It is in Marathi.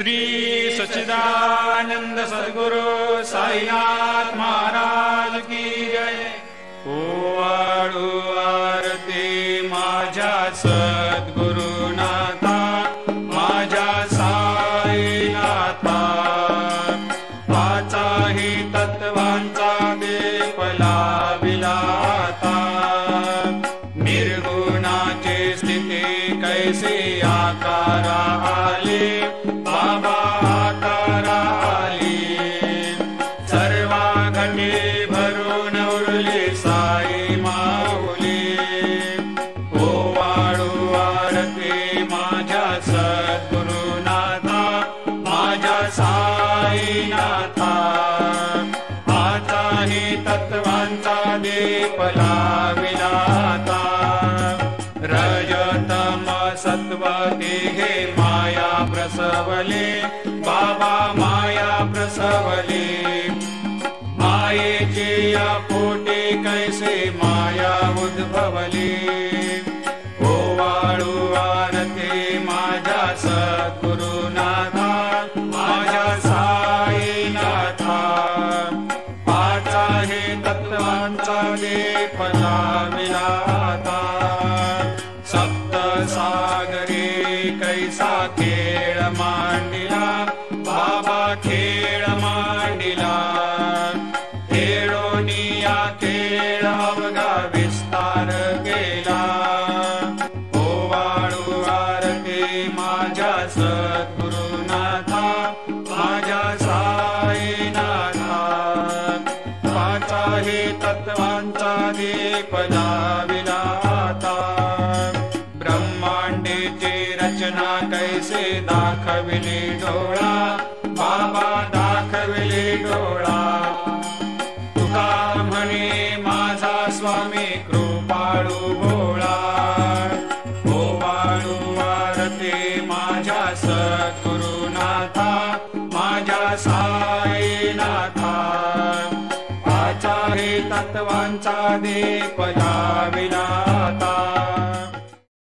श्री सच्चिदानंद सद्गुरु साईनाथ महाराज की जय। ओवाळू आरती माझ्या सद्गुरुनाथा, माझ्या साईनाथा, पाचाही तत्वांचा दीप लाविला आता। निर्गुणाची स्थिती कैसी आकारा आली, बाबा आकारा आली। सर्वा घटी भरून उरली साई माऊली। ओवाळू आरती माझ्या सद्गुरुनाथा, माझ्या साईनाथा, आताही तत्वांचा दीप लाविला आता। रजतम सत्व तिघे माया प्रसवले, बाबा माया प्रसवले। मायेची या पोटी कैसे माया उद्भवली। ओवाळू आरती माझ्या सद्गुरुनाथा, माझ्या साईनाथा, पाचाही तत्वांचा दीप लाविला आता। सप्त सागरी कैसा खेळ मांडिला, बाबा खेळ मांडिला। खेळोनिया खेळ अवघा विस्तार केला। ओवाळू आरती माझ्या सद्गुरुनाथा, माझ्या साईनाथा, पाचाही तत्वांचा दीप लाविला आता। ब्रह्मांडीची रचना कैसे दाखविली डोळा, बाबा दाखविली डोळा। तुका म्हणे माझा स्वामी कृपाळू भोळा। ओवाळू आरती माझ्या सद्गुरुनाथा, माझ्या साईनाथा, पाचाही तत्वांचा दीप लाविला आता।